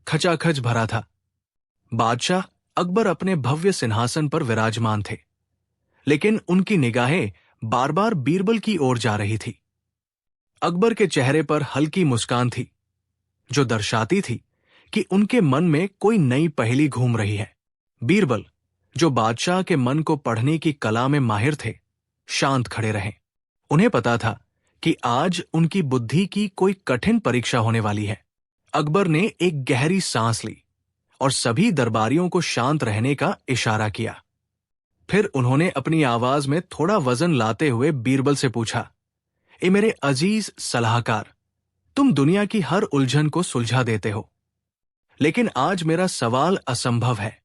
खचाखच भरा था। बादशाह अकबर अपने भव्य सिंहासन पर विराजमान थे, लेकिन उनकी निगाहें बार बार बीरबल की ओर जा रही थी। अकबर के चेहरे पर हल्की मुस्कान थी, जो दर्शाती थी कि उनके मन में कोई नई पहेली घूम रही है। बीरबल, जो बादशाह के मन को पढ़ने की कला में माहिर थे, शांत खड़े रहे। उन्हें पता था कि आज उनकी बुद्धि की कोई कठिन परीक्षा होने वाली है। अकबर ने एक गहरी सांस ली और सभी दरबारियों को शांत रहने का इशारा किया। फिर उन्होंने अपनी आवाज में थोड़ा वजन लाते हुए बीरबल से पूछा, ए मेरे अजीज सलाहकार, तुम दुनिया की हर उलझन को सुलझा देते हो, लेकिन आज मेरा सवाल असंभव है।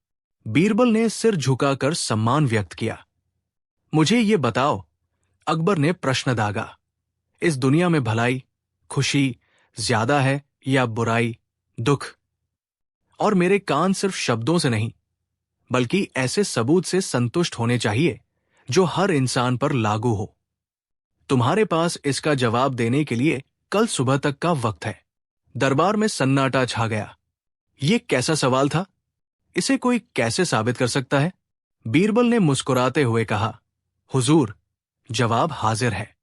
बीरबल ने सिर झुकाकर सम्मान व्यक्त किया। मुझे ये बताओ, अकबर ने प्रश्न दागा, इस दुनिया में भलाई, खुशी ज्यादा है या बुराई, दुख? और मेरे कान सिर्फ शब्दों से नहीं, बल्कि ऐसे सबूत से संतुष्ट होने चाहिए जो हर इंसान पर लागू हो। तुम्हारे पास इसका जवाब देने के लिए कल सुबह तक का वक्त है। दरबार में सन्नाटा छा गया। ये कैसा सवाल था? इसे कोई कैसे साबित कर सकता है? बीरबल ने मुस्कुराते हुए कहा, हुजूर, जवाब हाजिर है,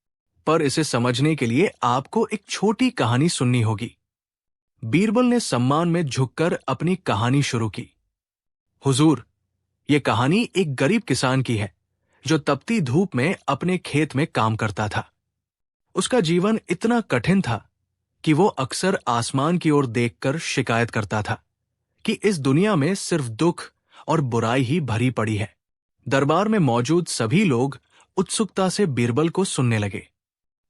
पर इसे समझने के लिए आपको एक छोटी कहानी सुननी होगी। बीरबल ने सम्मान में झुककर अपनी कहानी शुरू की। हुजूर, यह कहानी एक गरीब किसान की है, जो तपती धूप में अपने खेत में काम करता था। उसका जीवन इतना कठिन था कि वो अक्सर आसमान की ओर देखकर शिकायत करता था कि इस दुनिया में सिर्फ दुख और बुराई ही भरी पड़ी है। दरबार में मौजूद सभी लोग उत्सुकता से बीरबल को सुनने लगे।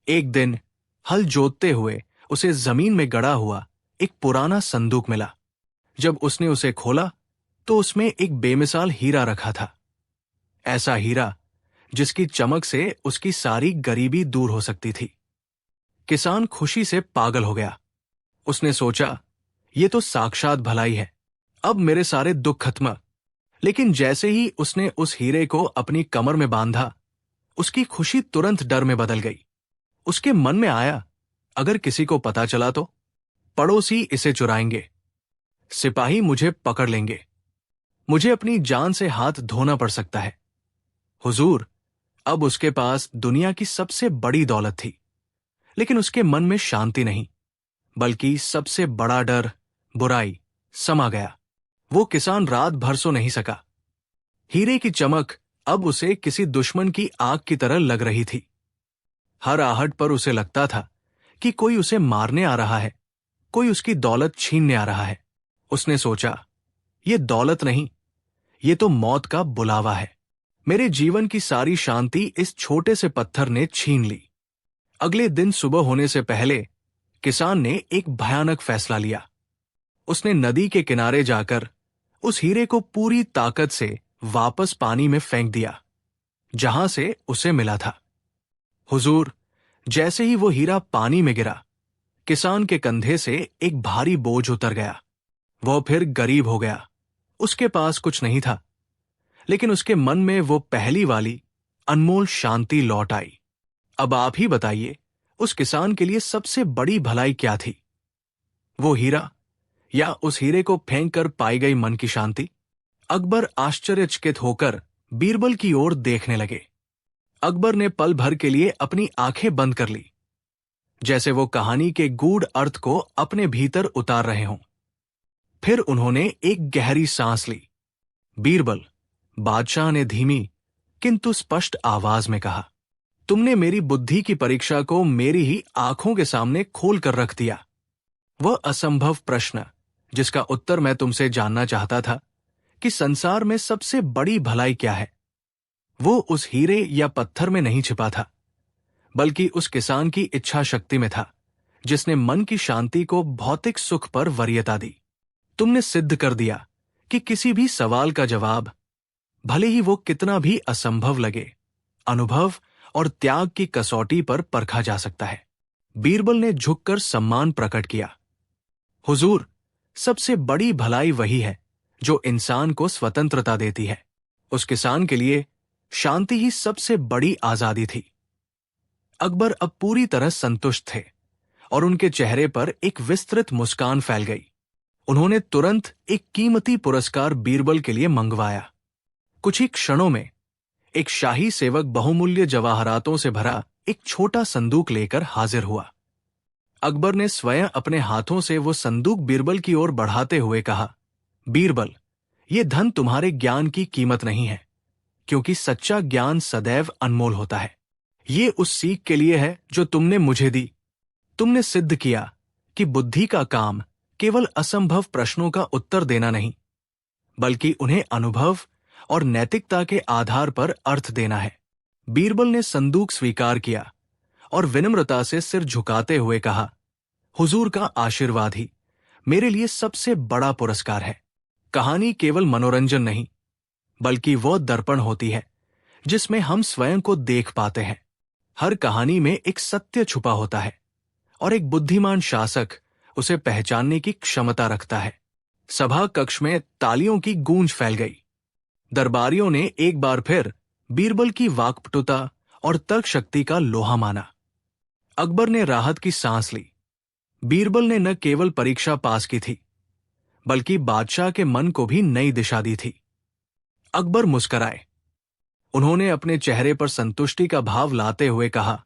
एक दिन हल जोतते हुए उसे जमीन में गड़ा हुआ एक पुराना संदूक मिला। जब उसने उसे खोला तो उसमें एक बेमिसाल हीरा रखा था। ऐसा हीरा जिसकी चमक से उसकी सारी गरीबी दूर हो सकती थी। किसान खुशी से पागल हो गया। उसने सोचा, ये तो साक्षात भलाई है, अब मेरे सारे दुख खत्म। लेकिन जैसे ही उसने उस हीरे को अपनी कमर में बांधा, उसकी खुशी तुरंत डर में बदल गई। उसके मन में आया, अगर किसी को पता चला तो? पड़ोसी इसे चुराएंगे, सिपाही मुझे पकड़ लेंगे, मुझे अपनी जान से हाथ धोना पड़ सकता है। हुजूर, अब उसके पास दुनिया की सबसे बड़ी दौलत थी, लेकिन उसके मन में शांति नहीं, बल्कि सबसे बड़ा डर, बुराई, समा गया। वो किसान रात भर सो नहीं सका। हीरे की चमक अब उसे किसी दुश्मन की आग की तरह लग रही थी। हर आहट पर उसे लगता था कि कोई उसे मारने आ रहा है, कोई उसकी दौलत छीनने आ रहा है। उसने सोचा, ये दौलत नहीं, ये तो मौत का बुलावा है। मेरे जीवन की सारी शांति इस छोटे से पत्थर ने छीन ली। अगले दिन सुबह होने से पहले किसान ने एक भयानक फैसला लिया। उसने नदी के किनारे जाकर उस हीरे को पूरी ताकत से वापस पानी में फेंक दिया, जहां से उसे मिला था। हुजूर, जैसे ही वो हीरा पानी में गिरा, किसान के कंधे से एक भारी बोझ उतर गया। वह फिर गरीब हो गया। उसके पास कुछ नहीं था, लेकिन उसके मन में वो पहली वाली अनमोल शांति लौट आई। अब आप ही बताइए, उस किसान के लिए सबसे बड़ी भलाई क्या थी? वो हीरा या उस हीरे को फेंक कर पाई गई मन की शांति? अकबर आश्चर्यचकित होकर बीरबल की ओर देखने लगे। अकबर ने पल भर के लिए अपनी आंखें बंद कर ली, जैसे वो कहानी के गूढ़ अर्थ को अपने भीतर उतार रहे हों। फिर उन्होंने एक गहरी सांस ली। बीरबल, बादशाह ने धीमी किंतु स्पष्ट आवाज में कहा, तुमने मेरी बुद्धि की परीक्षा को मेरी ही आंखों के सामने खोल कर रख दिया। वह असंभव प्रश्न जिसका उत्तर मैं तुमसे जानना चाहता था कि संसार में सबसे बड़ी भलाई क्या है, वो उस हीरे या पत्थर में नहीं छिपा था, बल्कि उस किसान की इच्छा शक्ति में था, जिसने मन की शांति को भौतिक सुख पर वरीयता दी। तुमने सिद्ध कर दिया कि किसी भी सवाल का जवाब, भले ही वो कितना भी असंभव लगे, अनुभव और त्याग की कसौटी पर परखा जा सकता है। बीरबल ने झुककर सम्मान प्रकट किया। हुजूर, सबसे बड़ी भलाई वही है जो इंसान को स्वतंत्रता देती है। उस किसान के लिए शांति ही सबसे बड़ी आजादी थी। अकबर अब पूरी तरह संतुष्ट थे और उनके चेहरे पर एक विस्तृत मुस्कान फैल गई। उन्होंने तुरंत एक कीमती पुरस्कार बीरबल के लिए मंगवाया। कुछ ही क्षणों में एक शाही सेवक बहुमूल्य जवाहरातों से भरा एक छोटा संदूक लेकर हाजिर हुआ। अकबर ने स्वयं अपने हाथों से वो संदूक बीरबल की ओर बढ़ाते हुए कहा, बीरबल, ये धन तुम्हारे ज्ञान की कीमत नहीं है, क्योंकि सच्चा ज्ञान सदैव अनमोल होता है। ये उस सीख के लिए है जो तुमने मुझे दी। तुमने सिद्ध किया कि बुद्धि का काम केवल असंभव प्रश्नों का उत्तर देना नहीं, बल्कि उन्हें अनुभव और नैतिकता के आधार पर अर्थ देना है। बीरबल ने संदूक स्वीकार किया और विनम्रता से सिर झुकाते हुए कहा, हुजूर का आशीर्वाद ही मेरे लिए सबसे बड़ा पुरस्कार है। कहानी केवल मनोरंजन नहीं, बल्कि वह दर्पण होती है जिसमें हम स्वयं को देख पाते हैं। हर कहानी में एक सत्य छुपा होता है और एक बुद्धिमान शासक उसे पहचानने की क्षमता रखता है। सभा कक्ष में तालियों की गूंज फैल गई। दरबारियों ने एक बार फिर बीरबल की वाक्पटुता और तर्क शक्ति का लोहा माना। अकबर ने राहत की सांस ली। बीरबल ने न केवल परीक्षा पास की थी, बल्कि बादशाह के मन को भी नई दिशा दी थी। अकबर मुस्कराए। उन्होंने अपने चेहरे पर संतुष्टि का भाव लाते हुए कहा,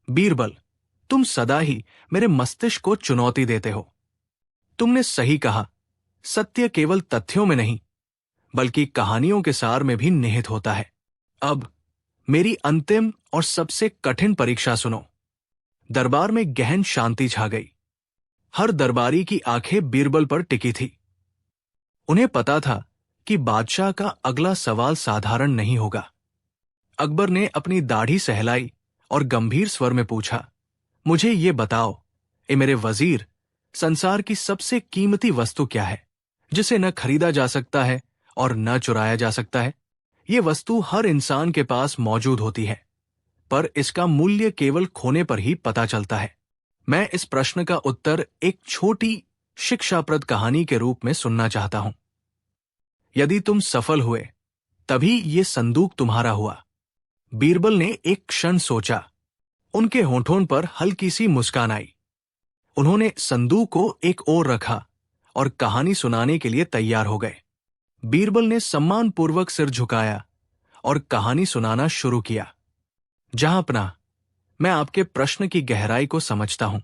बीरबल, तुम सदा ही मेरे मस्तिष्क को चुनौती देते हो। तुमने सही कहा, सत्य केवल तथ्यों में नहीं, बल्कि कहानियों के सार में भी निहित होता है। अब मेरी अंतिम और सबसे कठिन परीक्षा सुनो। दरबार में गहन शांति छा गई। हर दरबारी की आंखें बीरबल पर टिकी थी। उन्हें पता था कि बादशाह का अगला सवाल साधारण नहीं होगा। अकबर ने अपनी दाढ़ी सहलाई और गंभीर स्वर में पूछा, मुझे ये बताओ, ए मेरे वजीर, संसार की सबसे कीमती वस्तु क्या है, जिसे न खरीदा जा सकता है और न चुराया जा सकता है? ये वस्तु हर इंसान के पास मौजूद होती है, पर इसका मूल्य केवल खोने पर ही पता चलता है। मैं इस प्रश्न का उत्तर एक छोटी शिक्षाप्रद कहानी के रूप में सुनना चाहता हूं। यदि तुम सफल हुए, तभी ये संदूक तुम्हारा हुआ। बीरबल ने एक क्षण सोचा। उनके होठों पर हल्की सी मुस्कान आई। उन्होंने संदूक को एक ओर रखा और कहानी सुनाने के लिए तैयार हो गए। बीरबल ने सम्मानपूर्वक सिर झुकाया और कहानी सुनाना शुरू किया। जहांपनाह, मैं आपके प्रश्न की गहराई को समझता हूं।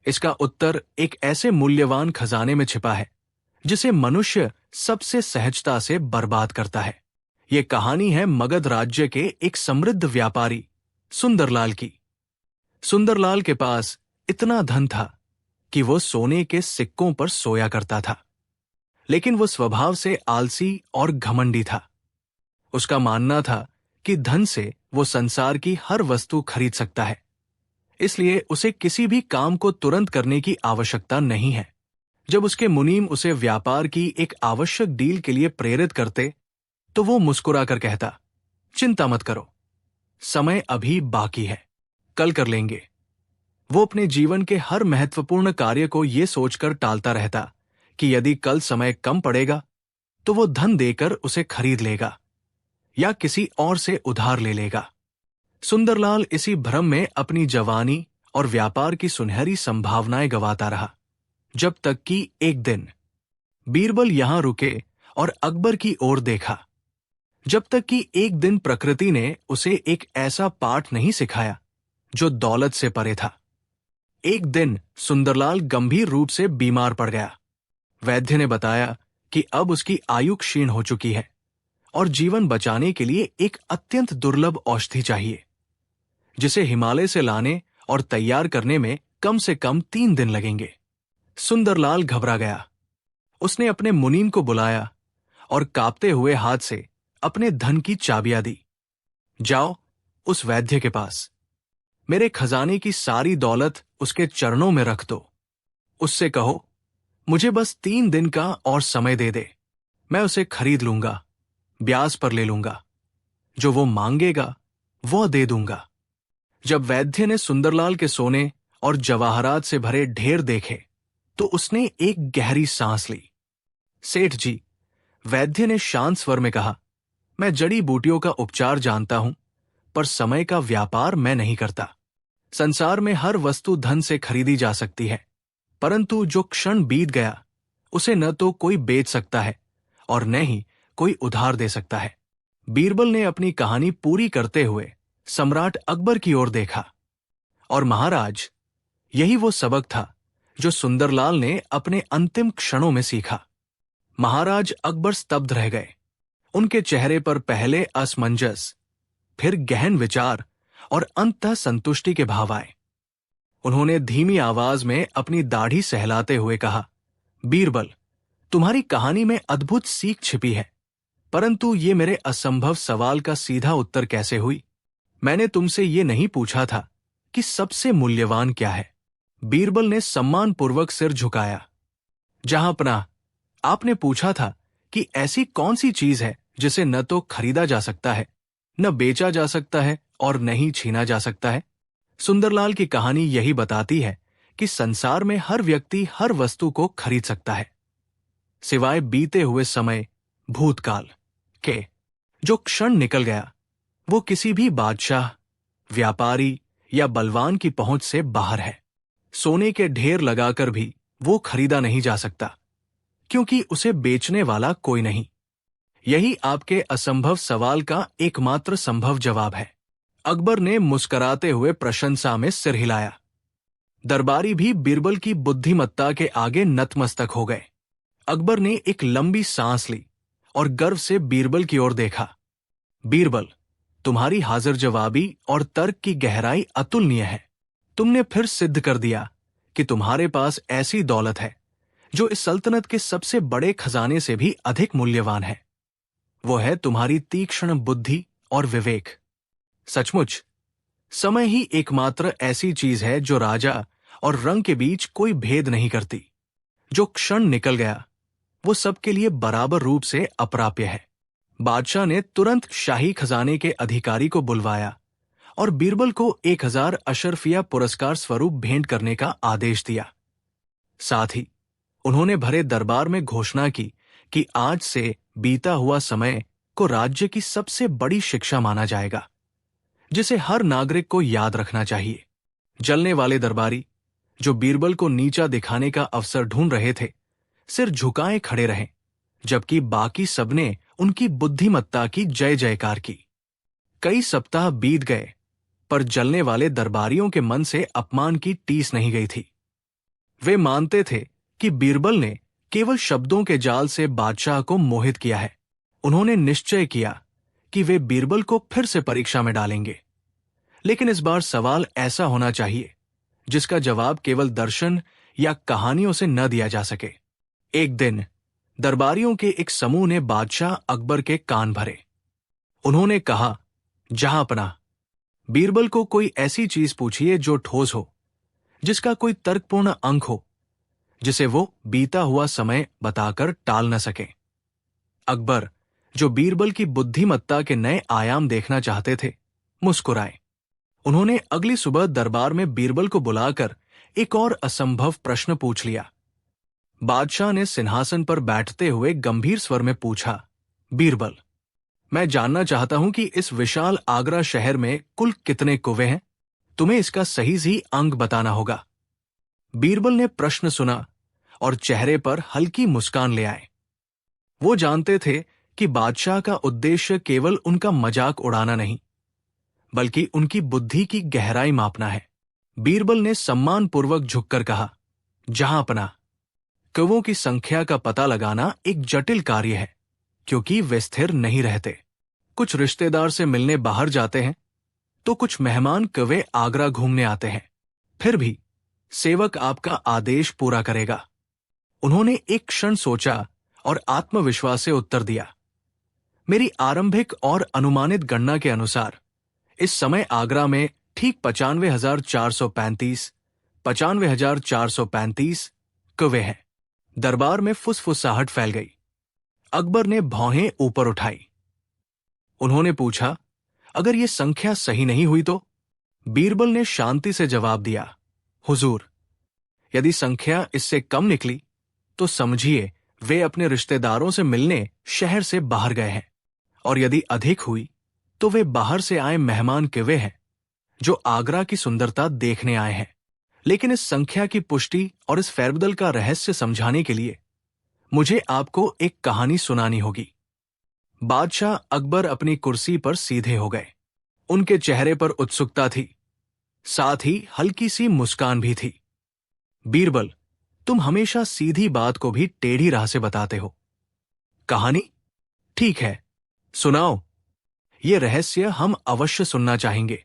इसका उत्तर एक ऐसे मूल्यवान खजाने में छिपा है जिसे मनुष्य सबसे सहजता से बर्बाद करता है। यह कहानी है मगध राज्य के एक समृद्ध व्यापारी सुंदरलाल की। सुंदरलाल के पास इतना धन था कि वो सोने के सिक्कों पर सोया करता था, लेकिन वो स्वभाव से आलसी और घमंडी था। उसका मानना था कि धन से वो संसार की हर वस्तु खरीद सकता है, इसलिए उसे किसी भी काम को तुरंत करने की आवश्यकता नहीं है। जब उसके मुनीम उसे व्यापार की एक आवश्यक डील के लिए प्रेरित करते, तो वो मुस्कुराकर कहता, चिंता मत करो, समय अभी बाकी है, कल कर लेंगे। वो अपने जीवन के हर महत्वपूर्ण कार्य को ये सोचकर टालता रहता कि यदि कल समय कम पड़ेगा तो वो धन देकर उसे खरीद लेगा या किसी और से उधार ले लेगा। सुंदरलाल इसी भ्रम में अपनी जवानी और व्यापार की सुनहरी संभावनाएं गंवाता रहा, जब तक कि एक दिन बीरबल यहां रुके और अकबर की ओर देखा। जब तक कि एक दिन प्रकृति ने उसे एक ऐसा पाठ नहीं सिखाया जो दौलत से परे था। एक दिन सुंदरलाल गंभीर रूप से बीमार पड़ गया। वैद्य ने बताया कि अब उसकी आयु क्षीण हो चुकी है और जीवन बचाने के लिए एक अत्यंत दुर्लभ औषधि चाहिए, जिसे हिमालय से लाने और तैयार करने में कम से कम 3 दिन लगेंगे। सुंदरलाल घबरा गया। उसने अपने मुनीम को बुलाया और कांपते हुए हाथ से अपने धन की चाबियां दी। जाओ उस वैद्य के पास, मेरे खजाने की सारी दौलत उसके चरणों में रख दो। उससे कहो, मुझे बस 3 दिन का और समय दे दे, मैं उसे खरीद लूंगा, ब्याज पर ले लूंगा, जो वो मांगेगा वो दे दूंगा। जब वैद्य ने सुंदरलाल के सोने और जवाहरात से भरे ढेर देखे, तो उसने एक गहरी सांस ली। सेठ जी, वैद्य ने शांत स्वर में कहा, मैं जड़ी बूटियों का उपचार जानता हूं, पर समय का व्यापार मैं नहीं करता। संसार में हर वस्तु धन से खरीदी जा सकती है, परंतु जो क्षण बीत गया उसे न तो कोई बेच सकता है और न ही कोई उधार दे सकता है। बीरबल ने अपनी कहानी पूरी करते हुए सम्राट अकबर की ओर देखा। और महाराज, यही वो सबक था जो सुंदरलाल ने अपने अंतिम क्षणों में सीखा। महाराज अकबर स्तब्ध रह गए। उनके चेहरे पर पहले असमंजस, फिर गहन विचार और अंततः संतुष्टि के भाव आए। उन्होंने धीमी आवाज में अपनी दाढ़ी सहलाते हुए कहा, बीरबल, तुम्हारी कहानी में अद्भुत सीख छिपी है, परंतु ये मेरे असंभव सवाल का सीधा उत्तर कैसे हुई? मैंने तुमसे ये नहीं पूछा था कि सबसे मूल्यवान क्या है। बीरबल ने सम्मानपूर्वक सिर झुकाया। जहांपनाह, आपने पूछा था कि ऐसी कौन सी चीज है जिसे न तो खरीदा जा सकता है, न बेचा जा सकता है और न ही छीना जा सकता है। सुंदरलाल की कहानी यही बताती है कि संसार में हर व्यक्ति हर वस्तु को खरीद सकता है, सिवाय बीते हुए समय, भूतकाल के। जो क्षण निकल गया वो किसी भी बादशाह, व्यापारी या बलवान की पहुंच से बाहर है। सोने के ढेर लगाकर भी वो खरीदा नहीं जा सकता, क्योंकि उसे बेचने वाला कोई नहीं। यही आपके असंभव सवाल का एकमात्र संभव जवाब है। अकबर ने मुस्कुराते हुए प्रशंसा में सिर हिलाया। दरबारी भी बीरबल की बुद्धिमत्ता के आगे नतमस्तक हो गए। अकबर ने एक लंबी सांस ली और गर्व से बीरबल की ओर देखा। बीरबल, तुम्हारी हाजिर जवाबी और तर्क की गहराई अतुलनीय है। तुमने फिर सिद्ध कर दिया कि तुम्हारे पास ऐसी दौलत है जो इस सल्तनत के सबसे बड़े खजाने से भी अधिक मूल्यवान है। वो है तुम्हारी तीक्ष्ण बुद्धि और विवेक। सचमुच, समय ही एकमात्र ऐसी चीज है जो राजा और रंग के बीच कोई भेद नहीं करती। जो क्षण निकल गया वो सबके लिए बराबर रूप से अप्राप्य है। बादशाह ने तुरंत शाही खजाने के अधिकारी को बुलवाया और बीरबल को 1000 अशरफिया पुरस्कार स्वरूप भेंट करने का आदेश दिया। साथ ही उन्होंने भरे दरबार में घोषणा की कि आज से बीता हुआ समय को राज्य की सबसे बड़ी शिक्षा माना जाएगा, जिसे हर नागरिक को याद रखना चाहिए। जलने वाले दरबारी, जो बीरबल को नीचा दिखाने का अवसर ढूंढ रहे थे, सिर झुकाए खड़े रहे, जबकि बाकी सबने उनकी बुद्धिमत्ता की जय जयकार की। कई सप्ताह बीत गए, पर जलने वाले दरबारियों के मन से अपमान की टीस नहीं गई थी। वे मानते थे कि बीरबल ने केवल शब्दों के जाल से बादशाह को मोहित किया है। उन्होंने निश्चय किया कि वे बीरबल को फिर से परीक्षा में डालेंगे, लेकिन इस बार सवाल ऐसा होना चाहिए जिसका जवाब केवल दर्शन या कहानियों से न दिया जा सके। एक दिन दरबारियों के एक समूह ने बादशाह अकबर के कान भरे। उन्होंने कहा, जहांपनाह, बीरबल को कोई ऐसी चीज पूछिए जो ठोस हो, जिसका कोई तर्कपूर्ण अंक हो, जिसे वो बीता हुआ समय बताकर टाल न सके। अकबर, जो बीरबल की बुद्धिमत्ता के नए आयाम देखना चाहते थे, मुस्कुराए। उन्होंने अगली सुबह दरबार में बीरबल को बुलाकर एक और असंभव प्रश्न पूछ लिया। बादशाह ने सिंहासन पर बैठते हुए गंभीर स्वर में पूछा, बीरबल, मैं जानना चाहता हूं कि इस विशाल आगरा शहर में कुल कितने कुएं हैं? तुम्हें इसका सही अंक बताना होगा। बीरबल ने प्रश्न सुना और चेहरे पर हल्की मुस्कान ले आए। वो जानते थे कि बादशाह का उद्देश्य केवल उनका मजाक उड़ाना नहीं, बल्कि उनकी बुद्धि की गहराई मापना है। बीरबल ने सम्मानपूर्वक झुककर कहा, जहांपनाह, कौवों की संख्या का पता लगाना एक जटिल कार्य है, क्योंकि वे स्थिर नहीं रहते। कुछ रिश्तेदार से मिलने बाहर जाते हैं, तो कुछ मेहमान कौवे आगरा घूमने आते हैं। फिर भी सेवक आपका आदेश पूरा करेगा। उन्होंने एक क्षण सोचा और आत्मविश्वास से उत्तर दिया, मेरी आरंभिक और अनुमानित गणना के अनुसार इस समय आगरा में ठीक 95,435 कौवे हैं। दरबार में फुसफुसाहट फैल गई। अकबर ने भौहें ऊपर उठाई। उन्होंने पूछा, अगर ये संख्या सही नहीं हुई तो? बीरबल ने शांति से जवाब दिया, हुजूर, यदि संख्या इससे कम निकली तो समझिए वे अपने रिश्तेदारों से मिलने शहर से बाहर गए हैं, और यदि अधिक हुई तो वे बाहर से आए मेहमान कौवे हैं जो आगरा की सुंदरता देखने आए हैं। लेकिन इस संख्या की पुष्टि और इस फेरबदल का रहस्य समझाने के लिए मुझे आपको एक कहानी सुनानी होगी। बादशाह अकबर अपनी कुर्सी पर सीधे हो गए। उनके चेहरे पर उत्सुकता थी, साथ ही हल्की सी मुस्कान भी थी। बीरबल, तुम हमेशा सीधी बात को भी टेढ़ी राह से बताते हो। कहानी? ठीक है, सुनाओ। ये रहस्य हम अवश्य सुनना चाहेंगे।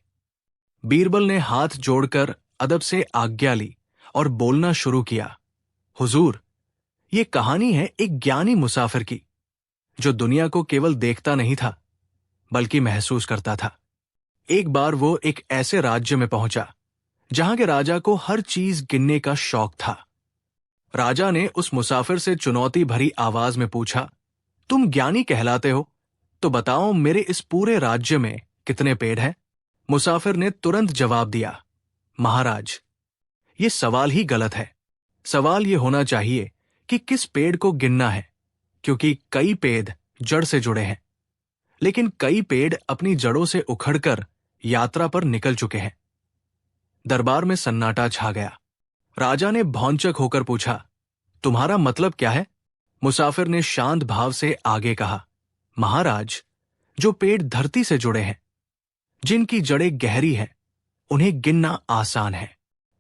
बीरबल ने हाथ जोड़कर अदब से आज्ञा ली और बोलना शुरू किया। हुजूर, ये कहानी है एक ज्ञानी मुसाफिर की, जो दुनिया को केवल देखता नहीं था बल्कि महसूस करता था। एक बार वो एक ऐसे राज्य में पहुंचा जहां के राजा को हर चीज गिनने का शौक था। राजा ने उस मुसाफिर से चुनौती भरी आवाज में पूछा, तुम ज्ञानी कहलाते हो, तो बताओ मेरे इस पूरे राज्य में कितने पेड़ हैं? मुसाफिर ने तुरंत जवाब दिया, महाराज, ये सवाल ही गलत है। सवाल ये होना चाहिए कि किस पेड़ को गिनना है, क्योंकि कई पेड़ जड़ से जुड़े हैं, लेकिन कई पेड़ अपनी जड़ों से उखड़कर यात्रा पर निकल चुके हैं। दरबार में सन्नाटा छा गया। राजा ने भौंचक होकर पूछा, तुम्हारा मतलब क्या है? मुसाफिर ने शांत भाव से आगे कहा, महाराज, जो पेड़ धरती से जुड़े हैं, जिनकी जड़ें गहरी हैं, उन्हें गिनना आसान है।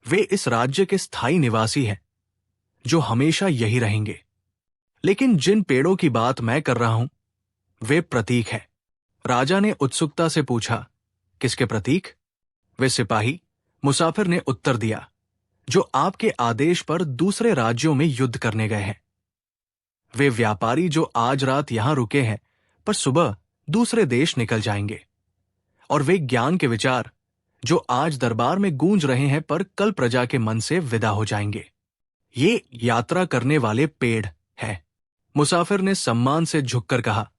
वे इस राज्य के स्थायी निवासी हैं, जो हमेशा यही रहेंगे। लेकिन जिन पेड़ों की बात मैं कर रहा हूं, वे प्रतीक हैं। राजा ने उत्सुकता से पूछा, किसके प्रतीक? वे सिपाही, मुसाफिर ने उत्तर दिया, जो आपके आदेश पर दूसरे राज्यों में युद्ध करने गए हैं। वे व्यापारी जो आज रात यहां रुके हैं, पर सुबह दूसरे देश निकल जाएंगे। और वे ज्ञान के विचार जो आज दरबार में गूंज रहे हैं, पर कल प्रजा के मन से विदा हो जाएंगे। ये यात्रा करने वाले पेड़ हैं। मुसाफिर ने सम्मान से झुककर कहा,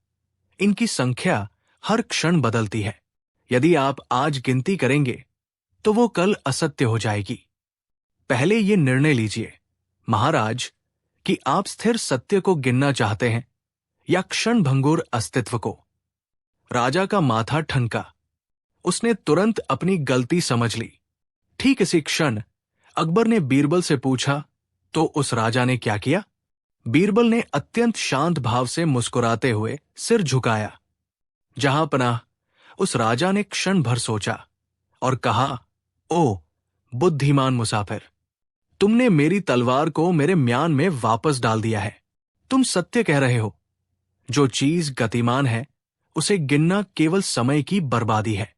इनकी संख्या हर क्षण बदलती है। यदि आप आज गिनती करेंगे तो वो कल असत्य हो जाएगी। पहले ये निर्णय लीजिए, महाराज, कि आप स्थिर सत्य को गिनना चाहते हैं या क्षण भंगुर अस्तित्व को। राजा का माथा ठनका। उसने तुरंत अपनी गलती समझ ली। ठीक इसी क्षण अकबर ने बीरबल से पूछा, तो उस राजा ने क्या किया? बीरबल ने अत्यंत शांत भाव से मुस्कुराते हुए सिर झुकाया। जहां पनाह, उस राजा ने क्षण भर सोचा और कहा, ओ बुद्धिमान मुसाफिर, तुमने मेरी तलवार को मेरे म्यान में वापस डाल दिया है। तुम सत्य कह रहे हो। जो चीज गतिमान है, उसे गिनना केवल समय की बर्बादी है।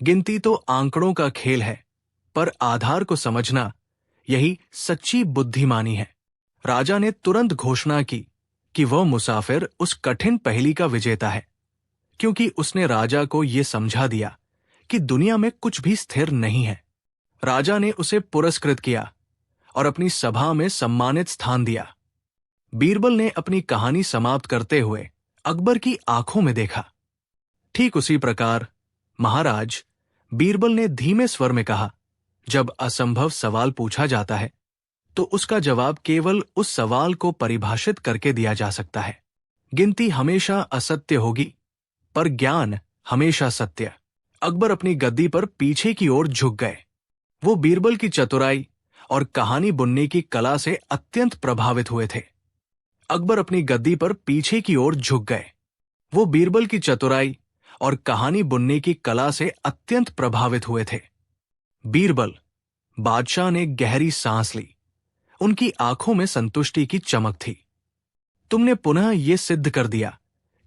गिनती तो आंकड़ों का खेल है, पर आधार को समझना, यही सच्ची बुद्धिमानी है। राजा ने तुरंत घोषणा की कि वह मुसाफिर उस कठिन पहेली का विजेता है, क्योंकि उसने राजा को यह समझा दिया कि दुनिया में कुछ भी स्थिर नहीं है। राजा ने उसे पुरस्कृत किया और अपनी सभा में सम्मानित स्थान दिया। बीरबल ने अपनी कहानी समाप्त करते हुए अकबर की आंखों में देखा। ठीक उसी प्रकार, महाराज, बीरबल ने धीमे स्वर में कहा, जब असंभव सवाल पूछा जाता है, तो उसका जवाब केवल उस सवाल को परिभाषित करके दिया जा सकता है। गिनती हमेशा असत्य होगी, पर ज्ञान हमेशा सत्य। अकबर अपनी गद्दी पर पीछे की ओर झुक गए। वो बीरबल की चतुराई और कहानी बुनने की कला से अत्यंत प्रभावित हुए थे। अकबर अपनी गद्दी पर पीछे की ओर झुक गए। वो बीरबल की चतुराई और कहानी बुनने की कला से अत्यंत प्रभावित हुए थे। बीरबल, बादशाह ने गहरी सांस ली। उनकी आंखों में संतुष्टि की चमक थी। तुमने पुनः यह सिद्ध कर दिया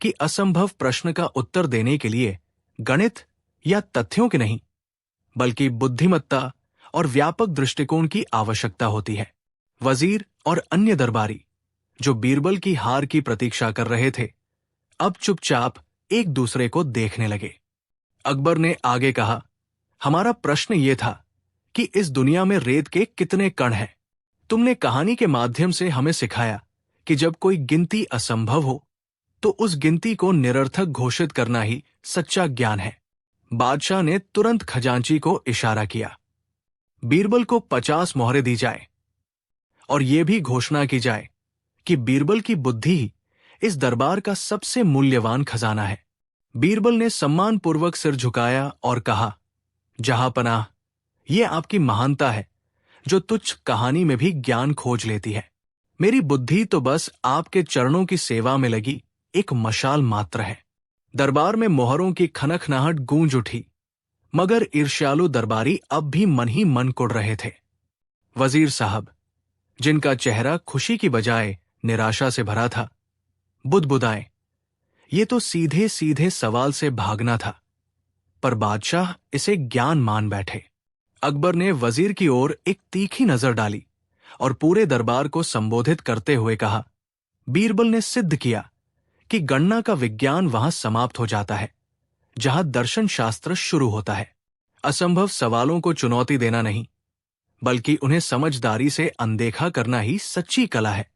कि असंभव प्रश्न का उत्तर देने के लिए गणित या तथ्यों के नहीं, बल्कि बुद्धिमत्ता और व्यापक दृष्टिकोण की आवश्यकता होती है। वजीर और अन्य दरबारी, जो बीरबल की हार की प्रतीक्षा कर रहे थे, अब चुपचाप एक दूसरे को देखने लगे। अकबर ने आगे कहा, हमारा प्रश्न यह था कि इस दुनिया में रेत के कितने कण हैं? तुमने कहानी के माध्यम से हमें सिखाया कि जब कोई गिनती असंभव हो, तो उस गिनती को निरर्थक घोषित करना ही सच्चा ज्ञान है। बादशाह ने तुरंत खजांची को इशारा किया। बीरबल को 50 मोहरें दी जाए और यह भी घोषणा की जाए कि बीरबल की बुद्धि ही इस दरबार का सबसे मूल्यवान खजाना है। बीरबल ने सम्मानपूर्वक सिर झुकाया और कहा, जहांपनाह, यह आपकी महानता है, जो तुच्छ कहानी में भी ज्ञान खोज लेती है। मेरी बुद्धि तो बस आपके चरणों की सेवा में लगी एक मशाल मात्र है। दरबार में मोहरों की खनखनाहट गूंज उठी, मगर ईर्ष्यालु दरबारी अब भी मन ही मन कुढ़ रहे थे। वजीर साहब, जिनका चेहरा खुशी की बजाय निराशा से भरा था, बुदबुदाए, ये तो सीधे सीधे सवाल से भागना था, पर बादशाह इसे ज्ञान मान बैठे। अकबर ने वजीर की ओर एक तीखी नजर डाली और पूरे दरबार को संबोधित करते हुए कहा, बीरबल ने सिद्ध किया कि गणना का विज्ञान वहां समाप्त हो जाता है जहां दर्शन शास्त्र शुरू होता है। असंभव सवालों को चुनौती देना नहीं, बल्कि उन्हें समझदारी से अनदेखा करना ही सच्ची कला है।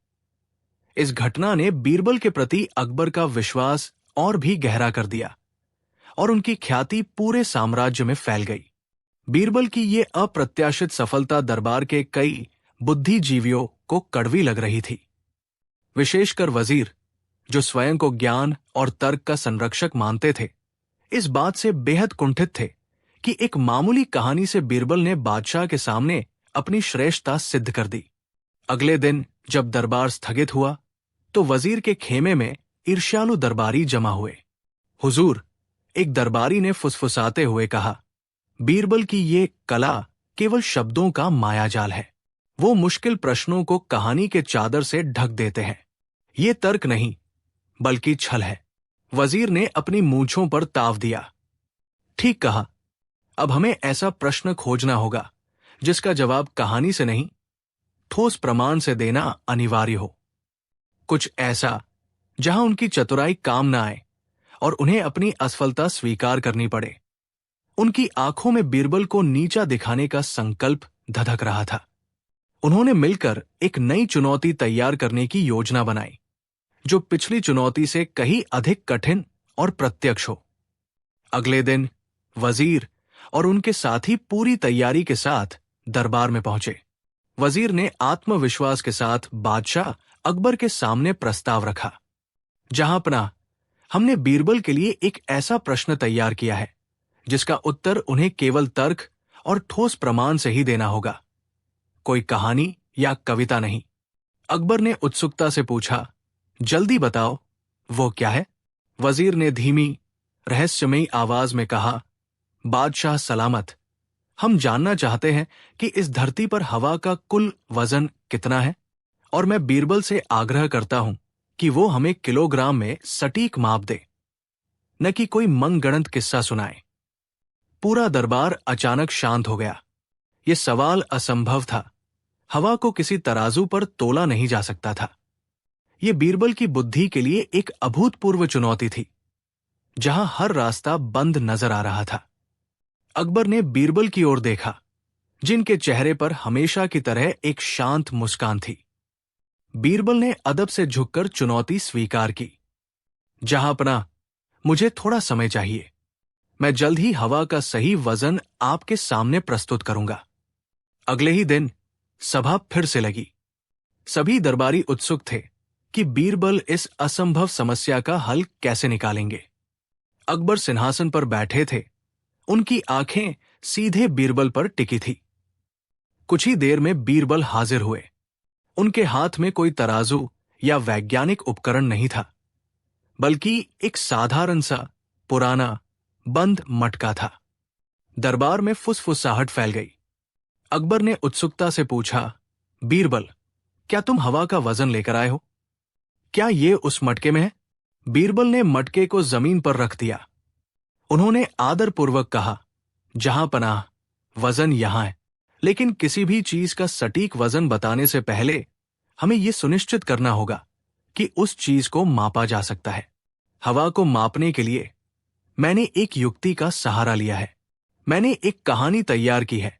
इस घटना ने बीरबल के प्रति अकबर का विश्वास और भी गहरा कर दिया और उनकी ख्याति पूरे साम्राज्य में फैल गई। बीरबल की ये अप्रत्याशित सफलता दरबार के कई बुद्धिजीवियों को कड़वी लग रही थी। विशेषकर वजीर, जो स्वयं को ज्ञान और तर्क का संरक्षक मानते थे, इस बात से बेहद कुंठित थे कि एक मामूली कहानी से बीरबल ने बादशाह के सामने अपनी श्रेष्ठता सिद्ध कर दी। अगले दिन जब दरबार स्थगित हुआ तो वजीर के खेमे में ईर्ष्यालु दरबारी जमा हुए। हुजूर, एक दरबारी ने फुसफुसाते हुए कहा, बीरबल की ये कला केवल शब्दों का मायाजाल है। वो मुश्किल प्रश्नों को कहानी के चादर से ढक देते हैं। ये तर्क नहीं, बल्कि छल है। वजीर ने अपनी मूंछों पर ताव दिया। ठीक कहा, अब हमें ऐसा प्रश्न खोजना होगा जिसका जवाब कहानी से नहीं, ठोस प्रमाण से देना अनिवार्य हो। कुछ ऐसा जहां उनकी चतुराई काम न आए और उन्हें अपनी असफलता स्वीकार करनी पड़े। उनकी आंखों में बीरबल को नीचा दिखाने का संकल्प धधक रहा था। उन्होंने मिलकर एक नई चुनौती तैयार करने की योजना बनाई, जो पिछली चुनौती से कहीं अधिक कठिन और प्रत्यक्ष हो। अगले दिन वजीर और उनके साथी पूरी तैयारी के साथ दरबार में पहुंचे। वजीर ने आत्मविश्वास के साथ बादशाह अकबर के सामने प्रस्ताव रखा, जहांपनाह, हमने बीरबल के लिए एक ऐसा प्रश्न तैयार किया है जिसका उत्तर उन्हें केवल तर्क और ठोस प्रमाण से ही देना होगा, कोई कहानी या कविता नहीं। अकबर ने उत्सुकता से पूछा, जल्दी बताओ, वो क्या है? वजीर ने धीमी, रहस्यमयी आवाज में कहा, बादशाह सलामत, हम जानना चाहते हैं कि इस धरती पर हवा का कुल वजन कितना है, और मैं बीरबल से आग्रह करता हूं कि वो हमें किलोग्राम में सटीक माप दे, न कि कोई मनगढ़ंत किस्सा सुनाए। पूरा दरबार अचानक शांत हो गया। ये सवाल असंभव था। हवा को किसी तराजू पर तोला नहीं जा सकता था। ये बीरबल की बुद्धि के लिए एक अभूतपूर्व चुनौती थी, जहां हर रास्ता बंद नजर आ रहा था। अकबर ने बीरबल की ओर देखा, जिनके चेहरे पर हमेशा की तरह एक शांत मुस्कान थी। बीरबल ने अदब से झुककर चुनौती स्वीकार की। जहांपनाह, मुझे थोड़ा समय चाहिए। मैं जल्द ही हवा का सही वजन आपके सामने प्रस्तुत करूंगा। अगले ही दिन सभा फिर से लगी। सभी दरबारी उत्सुक थे कि बीरबल इस असंभव समस्या का हल कैसे निकालेंगे। अकबर सिंहासन पर बैठे थे। उनकी आंखें सीधे बीरबल पर टिकी थी। कुछ ही देर में बीरबल हाजिर हुए। उनके हाथ में कोई तराजू या वैज्ञानिक उपकरण नहीं था, बल्कि एक साधारण सा पुराना बंद मटका था। दरबार में फुसफुसाहट फैल गई। अकबर ने उत्सुकता से पूछा, बीरबल, क्या तुम हवा का वजन लेकर आए हो? क्या ये उस मटके में है? बीरबल ने मटके को जमीन पर रख दिया। उन्होंने आदरपूर्वक कहा, जहांपनाह, वजन यहां है, लेकिन किसी भी चीज का सटीक वजन बताने से पहले हमें यह सुनिश्चित करना होगा कि उस चीज को मापा जा सकता है। हवा को मापने के लिए मैंने एक युक्ति का सहारा लिया है। मैंने एक कहानी तैयार की है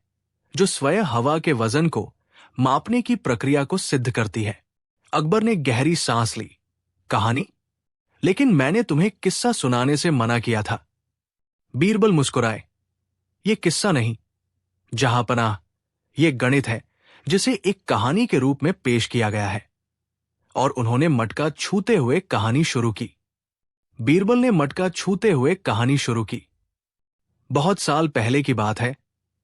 जो स्वयं हवा के वजन को मापने की प्रक्रिया को सिद्ध करती है। अकबर ने गहरी सांस ली। कहानी? लेकिन मैंने तुम्हें किस्सा सुनाने से मना किया था। बीरबल मुस्कुराए। ये किस्सा नहीं, जहांपनाह, ये गणित है जिसे एक कहानी के रूप में पेश किया गया है। और उन्होंने मटका छूते हुए कहानी शुरू की। बीरबल ने मटका छूते हुए कहानी शुरू की। बहुत साल पहले की बात है।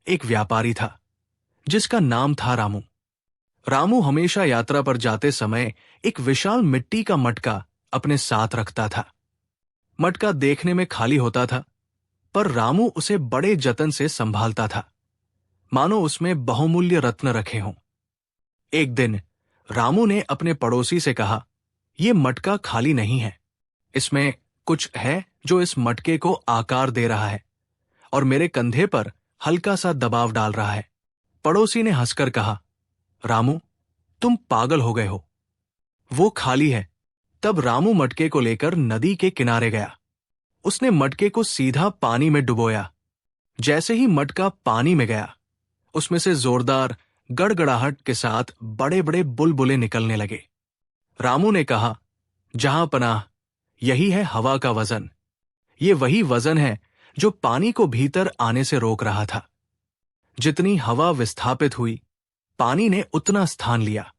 एक व्यापारी था जिसका नाम था रामू। रामू हमेशा यात्रा पर जाते समय एक विशाल मिट्टी का मटका अपने साथ रखता था। मटका देखने में खाली होता था, पर रामू उसे बड़े जतन से संभालता था, मानो उसमें बहुमूल्य रत्न रखे हों। एक दिन रामू ने अपने पड़ोसी से कहा, "यह मटका खाली नहीं है, इसमें कुछ है जो इस मटके को आकार दे रहा है और मेरे कंधे पर हल्का सा दबाव डाल रहा है।" पड़ोसी ने हंसकर कहा, "रामू, तुम पागल हो गए हो, वो खाली है।" तब रामू मटके को लेकर नदी के किनारे गया। उसने मटके को सीधा पानी में डुबोया। जैसे ही मटका पानी में गया, उसमें से जोरदार गड़गड़ाहट के साथ बड़े बड़े बुलबुले निकलने लगे। रामू ने कहा, "जहां पनाह, यही है हवा का वजन। ये वही वजन है जो पानी को भीतर आने से रोक रहा था। जितनी हवा विस्थापित हुई, पानी ने उतना स्थान लिया।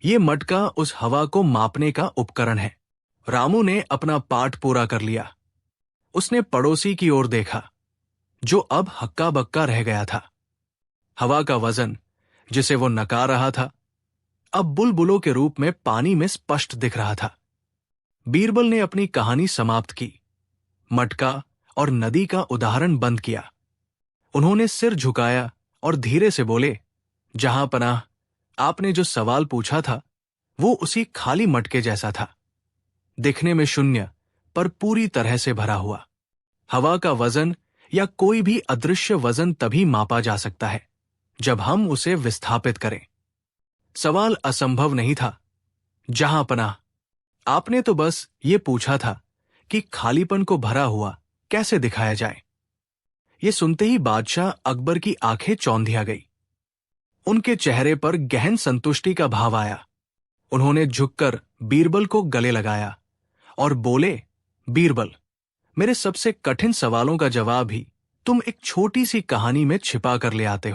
ये मटका उस हवा को मापने का उपकरण है।" रामू ने अपना पाठ पूरा कर लिया। उसने पड़ोसी की ओर देखा, जो अब हक्का बक्का रह गया था। हवा का वजन, जिसे वो नका रहा था, अब बुलबुलों के रूप में पानी में स्पष्ट दिख रहा था। बीरबल ने अपनी कहानी समाप्त की, मटका और नदी का उदाहरण बंद किया। उन्होंने सिर झुकाया और धीरे से बोले, "जहां पनाह, आपने जो सवाल पूछा था वो उसी खाली मटके जैसा था, दिखने में शून्य पर पूरी तरह से भरा हुआ। हवा का वजन या कोई भी अदृश्य वजन तभी मापा जा सकता है जब हम उसे विस्थापित करें। सवाल असंभव नहीं था, जहां पनाह, आपने तो बस ये पूछा था कि खालीपन को भरा हुआ कैसे दिखाया जाए।" ये सुनते ही बादशाह अकबर की आंखें चौंधिया गई। उनके चेहरे पर गहन संतुष्टि का भाव आया। उन्होंने झुककर बीरबल को गले लगाया और बोले, "बीरबल, मेरे सबसे कठिन सवालों का जवाब ही तुम एक छोटी सी कहानी में छिपा कर ले आते हो।